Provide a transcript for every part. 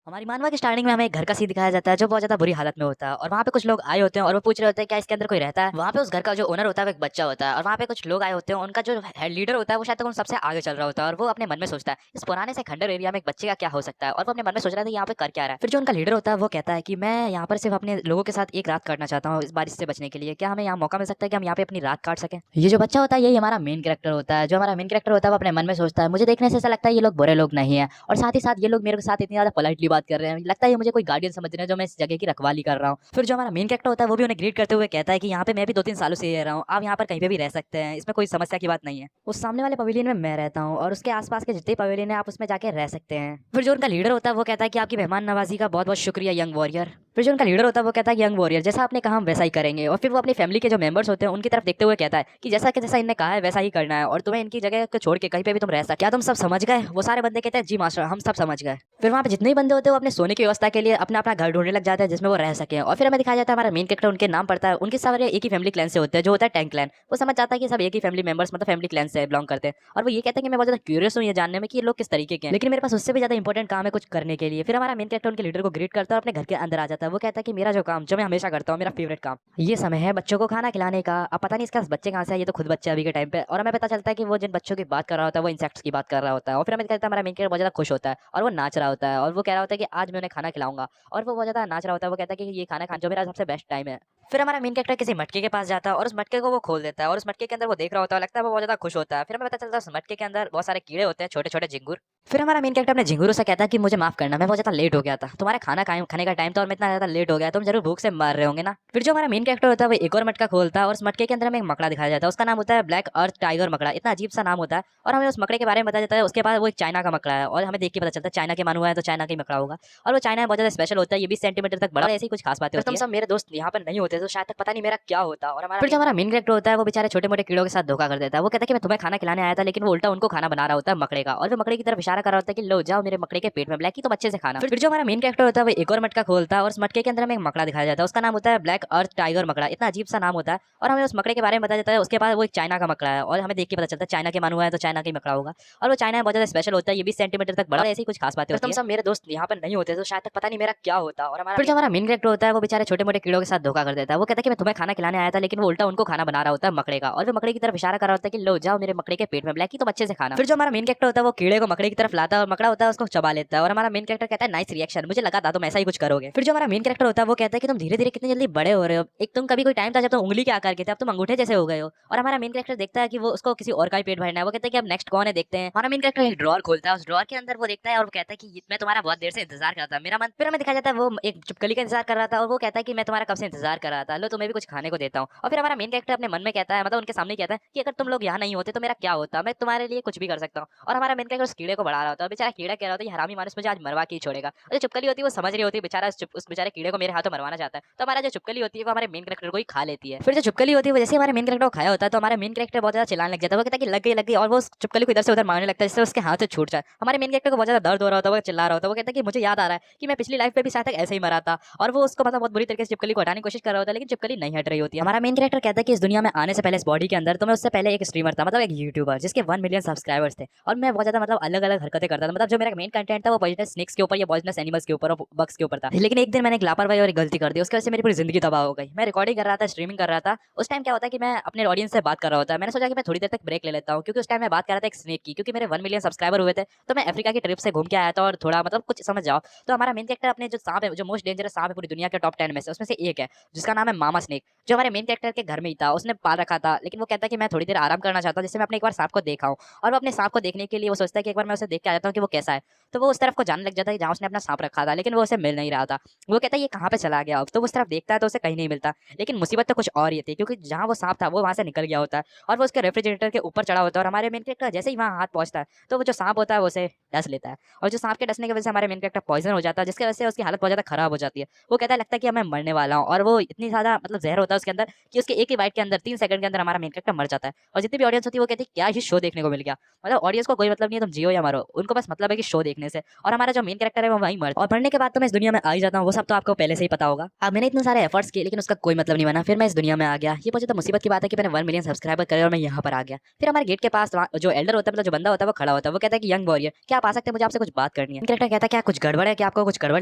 हमारी मानवा की स्टार्टिंग में हमें एक घर का सीन दिखाया जाता है जो बहुत ज्यादा बुरी हालत में होता है और वहाँ पे कुछ लोग आए होते हैं और वो पूछ रहे होते हैं क्या इसके अंदर कोई रहता है। वहाँ पे उस घर का जो ओनर होता है वो एक बच्चा होता है और वहाँ पे कुछ लोग आए होते हैं, उनका जो हेड लीडर होता है वो शायद तक उन सबसे आगे चल रहा होता है और वो अपने मन में सोचता है इस पुराने से खंडर एरिया में एक बच्चे का क्या हो सकता है और वो अपने मन में सोच रहा था यहाँ पे कर क्या रहा है। फिर जो उनका लीडर होता है वो कहता है कि मैं यहाँ पर सिर्फ अपने लोगों के साथ एक रात काटना चाहता हूँ इस बारिश से बचने के लिए, क्या हमें यहाँ मौका मिल सकता है कि हम यहाँ पे अपनी रात काट सकें। ये जो बच्चा होता है यही हमारा मेन कैरेक्टर होता है। जो हमारा मेन कैरेक्टर होता है वो अपने मन में सोचता है मुझे देखने से ऐसा लगता है ये लोग बुरे लोग नहीं है और साथ ही साथ ये लोग मेरे साथ इतनी ज्यादा पोलाइटली बात कर रहे हैं, लगता है ये मुझे कोई गार्डियन समझ रहे हैं जो मैं इस जगह की रखवाली कर रहा हूँ। फिर जो हमारा मेन कैरेक्टर होता है वो भी उन्हें ग्रीट करते हुए कहता है कि यहाँ पे मैं भी 2-3 सालों से रह रहा हूँ, आप यहाँ पर कहीं पे भी रह सकते हैं, इसमें कोई समस्या की बात नहीं है। उस सामने वाले पवेलियन में मैं रहता हूँ और उसके आसपास के जितने पवेलियन है आप उसमें जाके रह सकते हैं। फिर जो उनका लीडर होता है वो कहता है कि आपकी मेहमान नवाजी का बहुत बहुत शुक्रिया यंग वॉरियर। फिर जो उनका लीडर होता है वो कहता है यंग वॉरियर जैसा आपने कहा हम वैसा ही करेंगे और फिर वो अपनी फैमिली के जो मेंबर्स होते हैं उनकी तरफ देखते हुए कहता है कि जैसा इनने कहा है वैसा ही करना है और तुम्हें इनकी जगह को छोड़ के कहीं पे भी तुम रह सकते, क्या तुम सब समझ गए। वो सारे बंदे कहते हैं जी मास्टर हम सब समझ गए। फिर वहाँ पे जितने भी बंदे होते हैं वो अपने सोने की व्यवस्था के लिए अपना अपना घर ढूंढने लग जाते हैं जिसमें वो रह सके और फिर हमें दिखाया जाता है हमारा मेन कैरेक्टर उनके नाम पड़ता है, उनके सारे एक ही फैमिली क्लैन से होते हैं जो होता है टैंक क्लैन। वो समझ जाता है कि सब एक ही फैमिली मेंबर्स मतलब फैमिली क्लैन से बिलोंग करते हैं और वो ये कहते हैं कि मैं बहुत ज्यादा क्यूरियस हूँ ये जानने में कि ये लोग किस तरीके के हैं, लेकिन मेरे पास उससे भी ज्यादा इंपॉर्टेंट काम है कुछ करने के लिए। फिर हमारा मेन कैरेक्टर उनके लीडर को ग्रीट करता है और अपने घर के अंदर आ जाता है। वो कहता है कि मेरा जो काम जो मैं हमेशा करता हूँ मेरा फेवरेट काम ये समय है बच्चों को खाना खिलाने का। अब पता नहीं इसके पास बच्चे कहाँ से है, ये तो खुद बच्चे अभी के टाइम पे, और हमें पता चलता है कि वो जिन बच्चों की बात कर रहा होता है वो इंसेक्ट्स की बात कर रहा होता है। और फिर हमें कहता है हमारा मेन कैरेक्टर बहुत ज्यादा खुश होता है और वो नाच रहा होता है और वो कह रहा होता है कि आज मैं उन्हें खाना खिलाऊंगा और वो बहुत ज्यादा नाच रहा होता है। वो कहता है कि ये खाना खा जो मेरा सबसे बेस्ट टाइम है। फिर हमारा मेन कैरेक्टर किसी मटके के पास जाता है और उस मटके को वो खोल देता है और उस मटके के अंदर वो देख रहा होता है, लगता है वो बहुत ज्यादा खुश होता है। फिर हमें पता चलता है उस मटके के अंदर बहुत सारे कीड़े होते हैं, छोटे छोटे झिंगुर। फिर हमारा मेन कैरेक्टर अपने झिंगुरों से कहता है कि मुझे माफ करना मैं बहुत ज्यादा लेट हो गया था, तुम्हारे खाने का टाइम था और मैं इतना ज्यादा लेट हो गया, तुम जरूर भूख से मर रहे होंगे ना। फिर जो हमारा मेन कैरेक्टर होता है वो एक और मटका खोलता है और उस मटके के अंदर हमें एक मकड़ा दिखाया जाता है, उसका नाम होता है ब्लैक अर्थ टाइगर मकड़ा। इतना अजीब सा नाम होता है और हमें उस मकड़े के बारे में बताया जाता है उसके बाद वो एक चाइना का मकड़ा है और हमें देख के पता चलता है चाइना के मानो है तो चाइना का ही मकड़ा होगा और वो चाइना में बहुत ज्यादा स्पेशल होता है, ये 20 सेंटीमीटर तक बड़ा, ऐसी कुछ खास बातें होती है। तुम सब मेरे दोस्त यहाँ पर नहीं होते तो शायद तक पता नहीं मेरा क्या होता। और हमारा फिर जो हमारा मेन कैरेक्टर होता है वो बेचारे छोटे मोटे कीड़ों के साथ धोखा कर देता है। वो कहता है कि मैं तुम्हें खाना खिलाने आया था लेकिन वो उल्टा उनको खाना बना रहा होता है मकड़े का, और वो मकड़े की तरफ इशारा कर रहा होता है कि लो जाओ मेरे मकड़े के पेट में ब्लैक की तुम अच्छे से खाना। फिर जो हमारा मेन कैरेक्टर होता है वो एक और मटका खोलता है और उस मटके के अंदर हमें एक मकड़ा दिखाया जाता है, उसका नाम होता है ब्लैक अर्थ टाइगर मकड़ा। इतना अजीब सा नाम होता है और हमें उस मकड़े के बारे में बताया जाता है उसके बाद वो एक चाइना का मकड़ा है और हमें देख के पता चलता है चाइना के मानो है तो चाइना का ही मकड़ा होगा और वो चाइना में बहुत ज्यादा स्पेशल होता है, ये 20 सेंटीमीटर तक बड़ा, ऐसी कुछ खास बातें होती है। तुम सब मेरे दोस्त यहाँ पर नहीं होते तो शायद तक पता नहीं मेरा क्या होता। और हमारा फिर जो हमारा मेन कैरेक्टर होता है वो बेचारे छोटे मोटे कीड़ों के साथ धोखा कर देता है। वो कहता है कि मैं तुम्हें खाना खिलाने आया था लेकिन वो उल्टा उनको खाना बना रहा होता है मकड़े का, और वो मकड़े की तरफ इशारा कर रहा होता है कि लो जाओ मेरे मकड़े के पेट में ब्लैक की तुम अच्छे से खाना। फिर जो हमारा मेन कैरेक्टर होता है वो कीड़े को मकड़े की तरफ लाता है और मकड़ा होता है उसको चबा लेता है और हमारा मेन कैरेक्टर कहता है नाइस रिएक्शन, मुझे लगा था तुम ऐसा ही कुछ करोगे। फिर जो हमारा मेन कैरेक्टर होता है वो कहता है कि तुम धीरे धीरे कितनी जल्दी बड़े हो रहे हो, एक तुम कभी कोई टाइम था जब तुम उंगली के आकार के थे अब तुम अंगूठे जैसे हो गए हो। और हमारा मेन कैरेक्टर देखता है कि वो उसको किसी और का ही पेट भरना है। वो कहता है कि अब नेक्स्ट कौन है देखते हैं। हमारा मेन कैरेक्टर एक ड्रॉर खोलता है, उस ड्रॉर के अंदर वो देखता है और वो कहता है कि मैं तुम्हारा बहुत देर से इंतजार कर रहा था, मेरा मन। फिर हमें दिखाया जाता है वो एक चुपकली का इंतजार कर रहा था और वो कहता है कि मैं तुम्हारा कब से इंतजार कर रहा था, लो तुम्हें भी कुछ खाने को देता हूँ। और फिर हमारा मेन कैरेक्टर अपने मन में कहता है, मतलब उनके सामने कहता है कि अगर तुम लोग यहाँ नहीं होते तो मेरा क्या होता, मैं तुम्हारे लिए कुछ भी कर सकता हूँ। और हमारा मेन कैरेक्टर उस कीड़े को बढ़ा रहा होता है, बेचारा कीड़ा कह रहा होता है ये हरामी मानुस मुझे आज मरवा के ही छोड़ेगा। और जो चुपकली होती है वो समझ रही होती है बेचारा उस बेचारे कीड़े को मेरे हाथों मरवाना चाहता है, तो हमारा जो चुपकली होती है वो हमारे मेन कैरेक्टर को ही खा लेती है। फिर जो चुपकली होती है वो जैसे हमारे मेन कैरेक्टर को खाया होता है तो हमारे मेन कैरेक्टर बहुत ज्यादा चिल्लाने लग जाता है। वो कहता है कि लग गई और वो उस चुपकली को इधर से उधर मारने लगता है जिससे उसके हाथ से छूट जाए। हमारे मेन कैरेक्टर को बहुत ज्यादा दर्द हो रहा होता है, वो चिल्ला रहा होता है। वो कहता है कि मुझे याद आ रहा है कि मैं पिछली लाइफ पे भी शायद तक ऐसे ही मरा था, और वो उसको मतलब बहुत बुरी तरीके से चुपकली को हटाने की कोशिश कर रहा होता है लेकिन चुपकली नहीं हट रही होती है। हमारा मेन कैरेक्टर कहता है कि इस दुनिया में आने से पहले इस बॉडी के अंदर तो मैं उससे पहले एक स्ट्रीमर था, मतलब एक यूट्यूबर जिसके 1 मिलियन सब्सक्राइबर्स थे, और मैं बहुत ज्यादा मतलब अलग अलग हरकतें करता था। मतलब जो मेरा मेन कंटेंट था वो पॉइजनस स्नेक्स के ऊपर या पॉइजनस एनिमल्स के ऊपर और बग्स के ऊपर था। लेकिन एक दिन मैंने एक लापरवाही और एक गलती कर दी, उसकी वजह से मेरी पूरी जिंदगी तबाह हो गई। मैं रिकॉर्डिंग कर रहा था, स्ट्रीमिंग कर रहा था, उस टाइम क्या होता है कि मैं अपने ऑडियंस से बात कर रहा होता है। मैंने सोचा कि मैं थोड़ी देर तक ब्रेक ले लेता हूँ क्योंकि उस टाइम मैं बात कर रहा था एक स्नेक की, क्योंकि मेरे 1 मिलियन सब्सक्राइबर हुए थे तो मैं अफ्रीका की ट्रिप से घूम के आया था और थोड़ा मतलब कुछ समझ जाओ। तो हमारा मेन कैरेक्टर अपने जो सांप है, जो मोस्ट डेंजरस सांप है पूरी दुनिया के टॉप 10 में से, उसमें से एक है जिसका नाम है मामा स्नेक, जो हमारे मेन कैरेक्टर के घर में ही था, उसने पाल रखा था। लेकिन वो कहता है कि मैं थोड़ी देर आराम करना चाहता हूँ जिससे मैं अपने एक बार सांप को देखा हूँ, और वो अपने सांप को देखने के लिए वो सोचता है कि एक बार मैं उसे देख के आ जाता हूँ कि वो कैसा है। तो वो उस तरफ को जाने लग जाता है जहाँ उसने अपना सांप रखा था, लेकिन वो उसे मिल नहीं रहा था। वो कहता है ये कहाँ पे चला गया अब, तो वो उस तरफ देखता है तो उसे कहीं नहीं मिलता। लेकिन मुसीबत तो कुछ और ही थी क्योंकि जहाँ वो सांप था वो वहाँ से निकल गया होता है और वो उसके रेफ्रिजरेटर के ऊपर चढ़ा होता है, और हमारे मेन कैरेक्टर जैसे ही वहाँ हाथ पहुंचता है तो वो जो सांप होता है वो उसे डस लेता है, और जो सांप के डसने की वजह से हमारे मेन कैरेक्टर पॉइजन हो जाता है जिसकी वजह से उसकी हालत बहुत ज्यादा खराब हो जाती है। वो कहता है लगता है कि मैं मरने वाला हूँ, और वो इतनी ज्यादा मतलब जहर होता है उसके अंदर कि उसके एक ही बाइट के अंदर 3 सेकंड के अंदर हमारा मेन कैरेक्टर मर जाता है। और जितनी भी ऑडियंस होती है वो कहती है क्या ये शो देखने को मिल गया। मतलब ऑडियंस को कोई मतलब नहीं है तुम जियो या मरो, उनको बस मतलब है कि शो देखने लगने से, और हमारा जो मेन कैरेक्टर है वो वहीं मरता है। और मरने के बाद तो मैं इस दुनिया में आ ही जाता हूँ, वो सब तो आपको पहले से ही पता होगा। अब मैंने इतने सारे एफर्ट्स किए लेकिन उसका कोई मतलब नहीं बना, फिर मैं इस दुनिया में आ गया। ये बहुत ज्यादा मुसीबत की बात है कि मैंने 1 मिलियन सब्सक्राइबर करे और मैं यहाँ पर आ गया। फिर हमारे गेट के पास जो एल्डर होता है, मतलब जो बंदा होता है, वो खड़ा होता है। वो कहता है कि यंग वॉरियर, क्या आप आ सकते हैं, मुझे आपसे कुछ बात करनी है। कैरेक्टर कहता है क्या कुछ गड़बड़ है, क्या आपको कुछ गड़बड़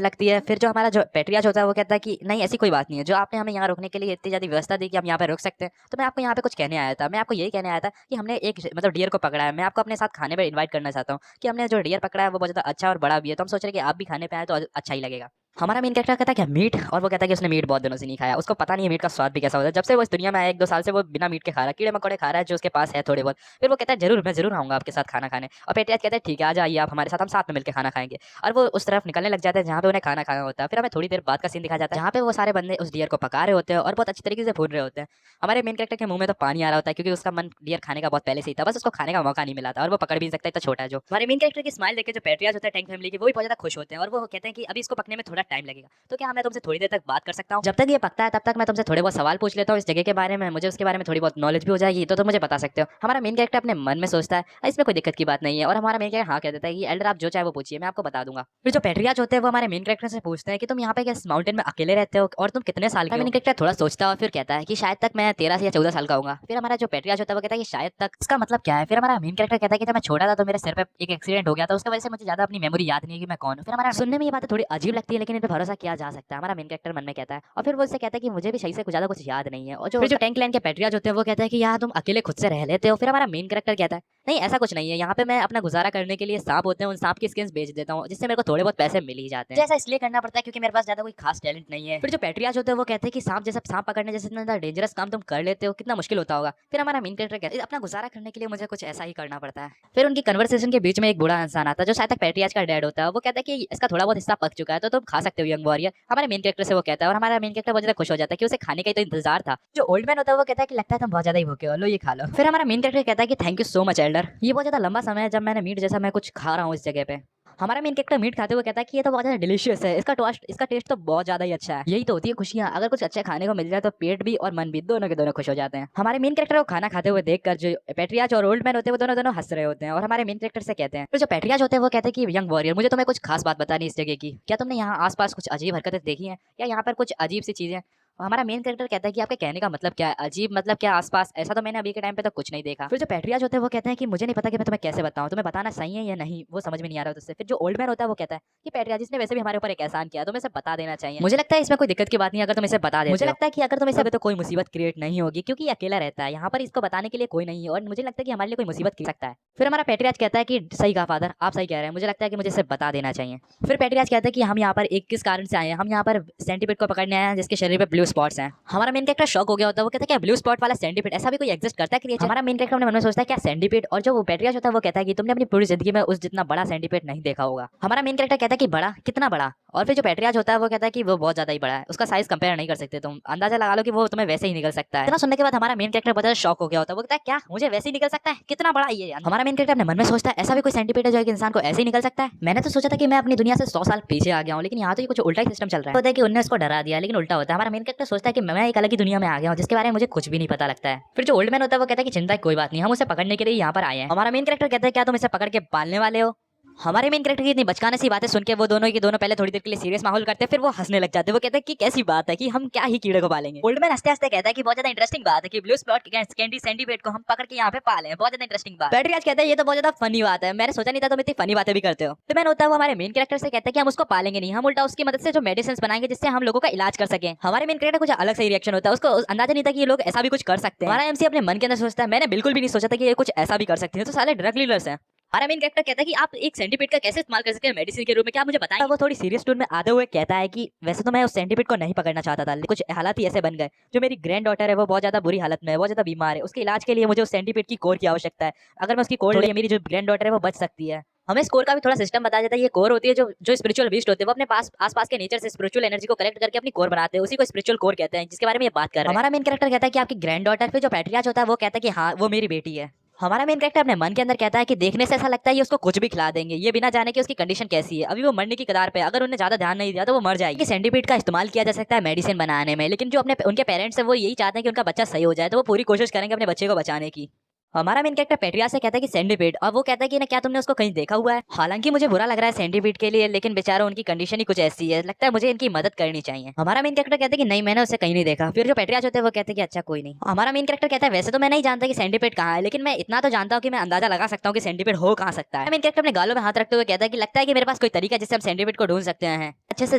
लगती है। फिर जो हमारा जो पेट्रियाज होता है वो कहता है कि नहीं ऐसी कोई बात नहीं है, जो आपने हमें यहाँ रुकने के लिए इतनी ज्यादा व्यवस्था दी कि हम यहाँ पे रुक सकते हैं, तो मैं आपको यहाँ पे कुछ कहने आया था। मैं आपको यही कहने आया था कि हमने एक मतलब डियर को पकड़ा है, मैं आपको अपने साथ खाने पर इन्वाइट करना चाहता हूँ कि हमने जो डियर पकड़ा है वो बहुत ज्यादा अच्छा और बड़ा भी है, तो हम सोच रहे हैं कि आप भी खाने पे आए तो अच्छा ही लगेगा। हमारा मेन कैरेक्टर कहता है क्या मीट, और वो कहता है कि उसने मीट बहुत दिनों से नहीं खाया, उसको पता नहीं है मीट का स्वाद भी कैसा होता है। जब से वो इस दुनिया में आया 1-2 साल से वो बिना मीट के खा रहा है, कीड़े मकोड़े खा रहा है जो उसके पास है थोड़े बहुत। फिर वो कहता है जरूर, मैं जरूर आऊंगा आपके साथ खाना खाने। और पेट्रियाज कहता है ठीक है आ जाइए आप हमारे साथ, हम साथ में मिलकर खाना खाएंगे। और वो उस तरफ निकलने लग जाते हैं जहाँ पे उन्हें खाना खाना होता है। फिर हमें थोड़ी देर बाद का सीन दिखाया जाता है जहाँ पे वो सारे बंदे उस डियर को पका रहे होते हैं और बहुत अच्छी तरीके से भून रहे होते हैं। हमारे मेन कैरेक्टर के मुंह में तो पानी आ रहा होता है क्योंकि उसका मन डियर खाने का बहुत पहले से ही था, बस उसको खाने का मौका नहीं मिला था और वो पकड़ भी नहीं सकता, इतना छोटा है जो। हमारे मेन कैरेक्टर की स्माइल देख के जो पेट्रियाज होता है टैंक फैमिली के, वो भी बहुत ज्यादा खुश होते हैं और वो कहते हैं कि अभी इसको पकने में थोड़ा टाइम लगेगा, तो क्या मैं तुमसे थोड़ी देर तक बात कर सकता हूँ। जब तक ये पकता है तब तक मैं तुमसे थोड़े बहुत सवाल पूछ लेता हूँ इस जगह के बारे में, मुझे उसके बारे में थोड़ी बहुत नॉलेज भी हो जाएगी, तो तुम मुझे बता सकते हो। हमारा मेन कैरेक्टर अपने मन में सोचता है इसमें कोई दिक्कत की बात नहीं है, और हमारा मेन कैरेक्टर हाँ कह देता है कि एल्डर आप जो चाहे वो पूछिए मैं आपको बता दूंगा। फिर जो पेट्रियाज होते हैं वो हमारे मेन कैरेक्टर से पूछते हैं कि तुम यहाँ पे इस माउंटेन में अकेले रहते हो और तुम कितने साल के हो। मेन कैरेक्टर थोड़ा सोचता है और फिर कहता है कि शायद तक मैं 13 से या 14 साल का होगा। फिर हमारा जो पेट्रियाज होता है वो कहता है कि शायद तक, इसका मतलब क्या है। फिर हमारा मेन कैरेक्टर कहता है कि जब मैं छोटा था तो मेरे सिर पे एक एक्सीडेंट हो गया था, उसकी वजह से मुझे ज्यादा अपनी मेमोरी याद नहीं है कि मैं कौन हूँ। फिर हमारा सुनने में ये बातें थोड़ी अजीब लगती है लेकिन इन पर भरोसा किया जा सकता है, हमारा मेन कैरेक्टर मन में कहता है। और फिर वो उससे कहता है कि मुझे भी सही से कुछ ज्यादा कुछ याद नहीं है। और जो टैंक लाइन के पेट्रियाज होते हैं वो कहते हैं कि यार तुम अकेले खुद से रह लेते हो। फिर हमारा मेन कैरेक्टर कहता है नहीं ऐसा कुछ नहीं है, यहाँ पे मैं अपना गुजारा करने के लिए सांप होते हैं उन सांप की स्किन्स बेच देता हूँ जिससे मेरे को थोड़े बहुत पैसे मिल ही जाते हैं। जैसा इसलिए करना पड़ता है क्योंकि मेरे पास ज्यादा कोई खास टैलेंट नहीं है। फिर जो पेट्रियाज होते हैं वो कहते हैं कि सांप पकड़ने जैसे इतना डेंजरस काम तुम कर लेते हो, कितना मुश्किल होता होगा। फिर हमारा मेन कैरेक्टर कहता है अपना गुजारा करने के लिए मुझे कुछ ऐसा ही करना पड़ता है। फिर उनकी कन्वर्सेशन के बीच में एक बूढ़ा इंसान आता है जो शायद तक पेट्रियाज का डैड होता है। वो कहता है कि इसका थोड़ा बहुत हिस्सा पक चुका है तो तुम खा सकते हो यंग वॉरियर, हमारे मेन कैरेक्टर से वो कहता है। और हमारा मेन कैरेक्टर बहुत ज्यादा खुश हो जाता है कि उसे खाने का ही तो इंतजार था। जो ओल्ड मैन होता है वो कहता है कि लगता है तुम बहुत ज्यादा ही भूखे हो, लो ये खा लो। फिर हमारा मेन कैरेक्टर कहता है कि thank you so much Elder, ये बहुत ज्यादा लंबा समय है जब मैंने मीट जैसा मैं कुछ खा रहा हूँ इस जगह पे। हमारा मेन कैरेक्टर मीट खाते हुए कहता है कि ये तो बहुत ज्यादा डिलीशियस है, इसका टेस्ट तो बहुत ज्यादा ही अच्छा है। यही तो होती है खुशियां, अगर कुछ अच्छा खाने को मिल जाए तो पेट भी और मन भी दोनों के दोनों खुश हो जाते हैं। हमारे मेन कैरेक्टर को खाना खाते हुए देखकर जो पेट्रियाज और ओल्ड मैन होते हैं वो दोनों दोनों हंस रहे होते हैं और हमारे मेन कैरेक्टर से कहते हैं। फिर जो पेट्रियाज होते हैं वो कहते हैं कि यंग वॉरियर मुझे तुम्हें कुछ खास बात बतानी इस जगह की, क्या तुमने यहाँ आसपास कुछ अजीब हरकतें देखी हैं या यहाँ पर कुछ अजीब सी चीजें। हमारा मेन कैरेक्टर कहता है कि आपके कहने का मतलब क्या है, अजीब मतलब क्या आसपास, ऐसा तो मैंने अभी के टाइम पे तो कुछ नहीं देखा। फिर जो पेट्रियाज होते हैं वो कहते हैं कि मुझे नहीं पता कि मैं तुम्हें कैसे बताऊं, तुम्हें बताना सही है या नहीं वो समझ में नहीं आ रहा है तुझसे। फिर जो ओल्ड मैन होता है वो कहता है कि पेट्रियाज ने वैसे भी हमारे ऊपर एक एहसान किया, तुम्हें इसे बता देना चाहिए। मुझे लगता है इसमें कोई दिक्कत की बात नहीं अगर तुम इसे बता देते हो। मुझे लगता है कि अगर तुम इसे तो कोई मुसीबत क्रिएट नहीं होगी क्योंकि अकेला रहता है यहाँ पर, इसको बताने के लिए कोई नहीं है और मुझे लगता है कि हमारे लिए कोई मुसीबत कर सकता है। फिर हमारा पेट्रियाज कहता है कि सही कहा फादर, आप सही कह रहे हैं, मुझे लगता है कि मुझे इसे बता देना चाहिए। फिर पेट्रियाज कहता है कि हम यहाँ पर एक किस कारण से आए हैं, हम यहाँ पर सेंटीपीड को पकड़ने आए हैं जिसके शरीर पे ब्लू स्पॉट्स हैं। हमारा मेन कैरेक्टर शॉक हो गया होता है, वो कहता है क्या ब्लू स्पॉट वाला सेंटीपीड ऐसा भी कोई एग्जिस्ट करता है क्रिएचर। हमारा मेन कैरेक्टर अपने मन में सोचता है क्या सेंटीपीड, और जो वो पेट्रियाज होता है वो कहता है कि तुमने अपनी पूरी जिंदगी में उस जितना बड़ा सेंटीपीड नहीं देखा होगा। हमारा मेन कैरेक्टर कहता है कि बड़ा, कितना बड़ा। और फिर जो पेट्रियाज होता है वो कहता है कि वो बहुत ज्यादा ही बड़ा है, उसका साइज कंपेयर नहीं कर सकते, तुम अंदाजा लगा लो कि वो तुम्हें वैसे ही निकल सकता है। इतना सुनने के बाद हमारा मेन कैरेक्टर बहुत ज्यादा शॉक हो गया होता है, वो कहता है क्या मुझे वैसे ही निकल सकता है, कितना बड़ा ये। हमारा मेन कैरेक्टर अपने मन में सोचता है ऐसा भी कोई सेंटीपीड है जो एक इंसान को ऐसे ही निकल सकता है। मैंने तो सोचा था कि मैं अपनी दुनिया से 100 साल पीछे आ गया हूँ, लेकिन यहाँ तो ये कुछ उल्टा ही सिस्टम चल रहा है। होता है कि उन्होंने उसको डरा दिया लेकिन उल्टा होता है। हमारा मेन कैरेक्टर सोचता है कि मैं एक अलग ही दुनिया में आ गया हूँ जिसके बारे में मुझे कुछ भी नहीं पता लगता है। फिर जो ओल्ड मैन होता है वो कहता है कि चिंता कोई बात नहीं, हम उसे पकड़ने के लिए यहाँ पर आए हैं। हमारा मेन कैरेक्टर कहता है क्या तुम इसे पकड़ के पालने वाले हो। हमारे मेन कैरेक्टर की इतनी बचकाने सी बातें सुन के वो दोनों की दोनों पहले थोड़ी देर के लिए सीरियस माहौल करते हैं, फिर वो हंसने लग जाते हैं। वो कहते हैं कि कैसी बात है कि हम क्या ही कीड़े को पालेंगे। ओल्ड मैन हंसते हंसते कहता है कि बहुत ज्यादा इंटरेस्टिंग बात है कि ब्लू स्पॉट कैंडी सेंटीपीड को हम पकड़ के यहाँ पे पाले हैं, बहुत ज्यादा इंटरेस्टिंग बात। पेट्रियाज कहता है ये तो बहुत ज्यादा फनी बात है, मैंने सोचा नहीं था तुम इतनी फनी बातें भी करते हो। तो मैंने होता है वो हमारे मेन कैरेक्टर से कहता है कि हम उसको पालेंगे नहीं, हम उल्टा उसकी मदद से जो मेडिसिन बनाएंगे जिससे हम लोगों का इलाज कर सके। हमारे मेन कैरेक्टर कुछ अलग सही रिएक्शन होता है, उसको अंदाजा नहीं था कि ये लोग ऐसा भी कुछ कर सकते हैं। हमारा एमसी अपने मन के अंदर सोचता है मैंने बिल्कुल भी नहीं सोचा था कि ये कुछ ऐसा भी कर सकते हैं, तो साले ड्रग डीलर्स हैं। हमारा मेन कैरेक्टर कहता है कि आप एक सेंटीपीड का कैसे इस्तेमाल कर सकते हैं मेडिसिन के रूप में, क्या आप मुझे बताएं। वो थोड़ी सीरियस टोन में आते हुए कहता है कि वैसे तो मैं उस सेंटीपीड को नहीं पकड़ना चाहता था, कुछ हालात ही ऐसे बन गए। जो मेरी ग्रैंड डॉटर है वो बहुत ज्यादा बुरी हालत में है, बहुत ज्यादा बीमार है, उसके इलाज के लिए मुझे उस सेंटीपीड की कोर की आवश्यकता है। अगर मैं उसकी कोर ले मेरी जो ग्रैंड डॉटर है वो बच सकती है। हमें इस कोर का भी थोड़ा सिस्टम बताया जाता है। ये कोर होती है जो स्पिरिचुअल बीस्ट होते हैं, वो अपने पास आसपास के नेचर से स्पिरिचुअल एनर्जी को कलेक्ट करके अपनी कोर बनाते हैं, उसी को स्पिरिचुअल कोर कहते हैं, जिसके बारे में ये बात कर रहे हैं। हमारा मेन कैरेक्टर कहता है कि आपकी ग्रैंड डॉटर, फिर जो पेट्रियाज होता है वो कहता है कि हाँ वो मेरी बेटी है। हमारा मेन कैरेक्टर अपने मन के अंदर कहता है कि देखने से ऐसा लगता है ये उसको कुछ भी खिला देंगे, ये बिना जाने कि उसकी कंडीशन कैसी है। अभी वो मरने की कगार पे, अगर उन्हें ज्यादा ध्यान नहीं दिया तो वो मर जाएगी। सेंटीपीड का इस्तेमाल किया जा सकता है मेडिसिन बनाने में, लेकिन जो अपने उनके पेरेंट्स है वो यही चाहते हैं कि उनका बच्चा सही हो जाए, तो वो पूरी कोशिश करेंगे अपने बच्चे को बचाने की। हमारा मेन कैरेक्टर पेट्रिया से कहता है कि सेंटीपीड, और वो कहता है कि ना क्या तुमने उसको कहीं देखा हुआ है। हालांकि मुझे बुरा लग रहा है सेंटीपीड के लिए, लेकिन बेचारा उनकी कंडीशन ही कुछ ऐसी है, लगता है मुझे इनकी मदद करनी चाहिए। हमारा मेन कैरेक्टर कहता है कि नहीं, मैंने उसे कहीं नहीं देखा। फिर जो पेट्रियाज होते हैं वो कहते हैं कि अच्छा कोई नहीं। हमारा मेन कैरेक्टर कहता है वैसे तो मैं नहीं जानता कि सेंटीपीड कहाँ है, लेकिन मैं इतना तो जानता हूँ कि मैं अंदाजा लगा सकता हूँ कि सेंटीपीड हो कहाँ सकता है। मेन कैरेक्टर अपने गालों में हाथ रखते हुए कहता है कि लगता है कि मेरे पास कोई तरीका है जिससे हम सेंटीपीड को ढूंढ सकते हैं। अच्छे से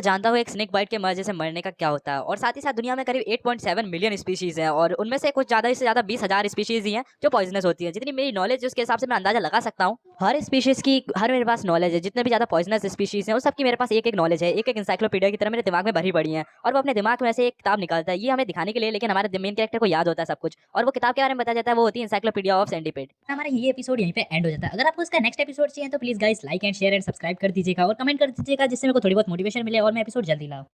जानता हूँ एक स्नेक बाइट के मजे से मरने का क्या होता है, और साथ ही साथ दुनिया में करीब 8.7 मिलियन स्पीशीज हैं, और उनमें से कुछ ज्यादा से ज्यादा 20,000 स्पीशीज ही हैं जो पॉइजनस होती है। जितनी मेरी नॉलेज है उसके हिसाब से मैं अंदाजा लगा सकता हूँ हर स्पीशीज की, हर मेरे पास नॉलेज है। जितने भी ज्यादा पॉइजनस स्पीशीज हैं उस सबकी मेरे पास एक एक नॉलेज है, एक एक इंसाइक्लोपीडिया की तरह मेरे दिमाग में भरी पड़ी है। और वो अपने दिमाग में से एक किताब निकालता है, ये हमें दिखाने के लिए, लेकिन हमारे मेन कैरेक्टर को याद होता है सब कुछ, और वो किताब के बारे में बताया जाता है, वो होती है इंसाइक्लोपीडिया ऑफ सेंटीपीड। हमारा ये एपिसोड यहीं पे एंड हो जाता है। अगर आपको इसका नेक्स्ट एपिसोड चाहिए तो please guys like and share and subscribe कर दीजिएगा और कमेंट कर दीजिएगा, जिससे मेरे को थोड़ी बहुत मोटिवेशन मिले और मैं एपिसोड जल्दी लाऊं।